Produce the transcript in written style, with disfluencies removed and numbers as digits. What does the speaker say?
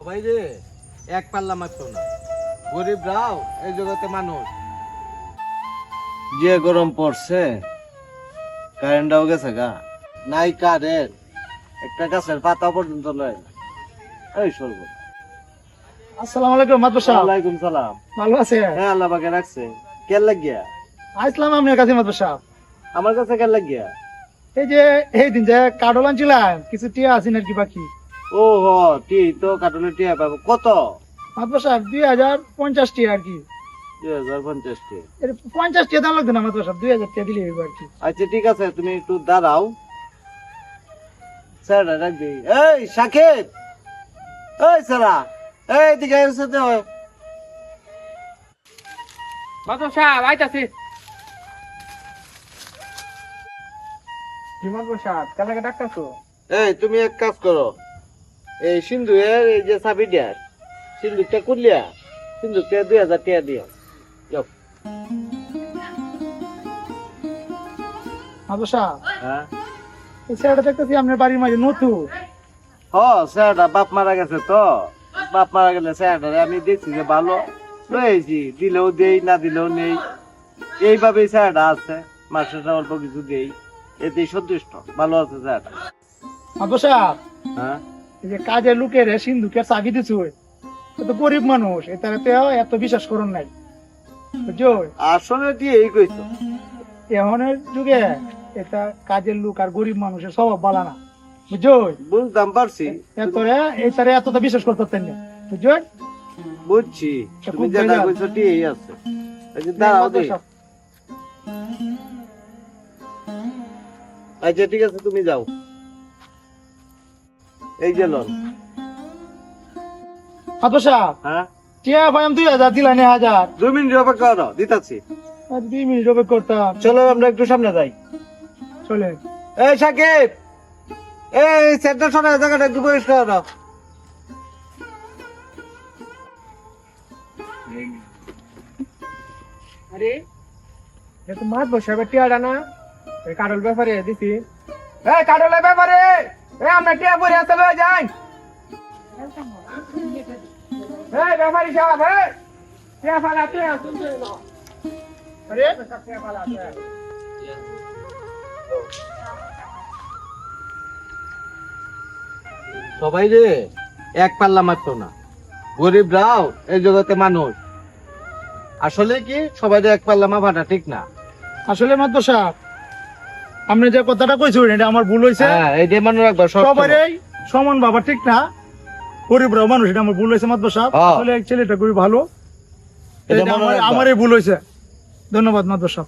সবাই রে এক পাল্লা মাত্র না, গরিবরাও এই জগতে মানুষ। যে গরম পড়ছে, কারেন্টটাও গেছে গা, নাই কারেন্ট, একটা গাছের পাতা পর্যন্ত লয় না। এই সর্ব। আসসালামু আলাইকুম মাদবর সাহেব। ওয়ালাইকুম সালাম। ভালো আছে? হ্যাঁ, আল্লাহ পাকে রাখছে। কেন লাগিয়া? আসলাম আপনার কাছে মাদবর সাহেব। আমার কাছে কেন লাগিয়া? এই যে এই দিন যে কার্ডল আনছিলাম, কিছু টিয়া আছে নাকি বাকি? ও হ, টি তো কাটলে টিয়া পাবো কত? মাদবর সাহেব 2050 টিয়া আর কি। 2050 টি। 50 টিয়া দাম লাগবে না মাদবর সাহেব, 2000 টিয়া দিলে হইব আর কি। আচ্ছা ঠিক আছে, তুমি একটু দাঁড়াও। স্যার রাখবি। এই সাকিব, এই সারা, এই দিকে এসে দে। মাদবর সাহেব আইতাছি। মাদবর সাহেব কালকে ডাক্তারছো? এই তুমি এক কাজ করো, এই সিন্ধুয়ের এই যে চাবিটা, সিন্ধুকটা কুলিয়া, সিন্ধুকটা 2000 টাকা দিও। যাও। মাদবর সাহেব, হ্যাঁ, এই ছেলেটা দেখতেছি আপনার বাড়ির মাঝে নতুন। হ স্যারটা বাপ মারা গেছে তো, বাপ মারা গেলে স্যারটা আমি দেখছি যে ভালো লয়েছি, দিলেও দেই না দিলেও নেই, এইভাবেই স্যারটা আছে। মাস্টারটা অল্প কিছু দেই, এতেই সন্তুষ্ট, ভালো আছে স্যারটা। মাদবর সাহেব, হ্যাঁ, এই যে কাজের লোকের সিন্ধুকের চাবি দিছো, তো গরিব মানুষ, এটাতে এত বিশ্বাস করুন নাই, বুঝছো? আসলে দিয়ে এই কইতো। এখনের যুগে এটা কাজের লোক আর গরিব মানুষের স্বভাব ভালো না, বুঝছো? বুঝতাম পারছি, এরপরে এইটারে এতটা বিশ্বাস করতেন না, বুঝছো? বুঝছি, তুমি খুব যেটা বেজার। কইছো ঠিক আছে। এই যে দাঁড়াও দি। আচ্ছা ঠিক আছে, তুমি যাও। এই যে লোন। মাদবর সাহেব, হ্যাঁ, টিয়া ভাই আমি 2000 দিলাই না 1000, 2 মিনিট অপেক্ষা করো, দিতাছি। আর 2 মিনিট অপেক্ষা করতাম। চলো আমরা একটু সামনে যাই। চলে এই সাকিব, এই সেন্টার সরা জায়গাটা একটু পরিষ্কার করো। আরে এটা মাদবর সাহেবের টিয়াটা না? এই কাডল ব্যাপারে দিছি। এই কাডলের ব্যাপারে, এই আমরা টিয়া পরে আসতে লয়ে যাই। এই ব্যাপারী সাহেব, এই টিয়া ফালাতে শুনতে না। আরে টিয়া ফালাতে। সবাই রে এক পাল্লা মাত্র না, গরিবরাও এই জগতে মানুষ। আসলে কি সবাই এক পাল্লা মাপাটা ঠিক না। আসলে মাদবর সাহেব, আপনি যে কথাটা কইছেন এটা আমার ভুল হয়েছে। হ্যাঁ, এই যে মনে রাখবা সবারই সমান বাবা ঠিক না, গরিবরাও মানুষ, এটা আমার ভুল হয়েছে মাদবর সাহেব। হ্যাঁ। আসলে এই ছেলেটা খুবই ভালো, এটা মনে রাখবা। আমারই ভুল হয়েছে। ধন্যবাদ মাদবর সাহেব।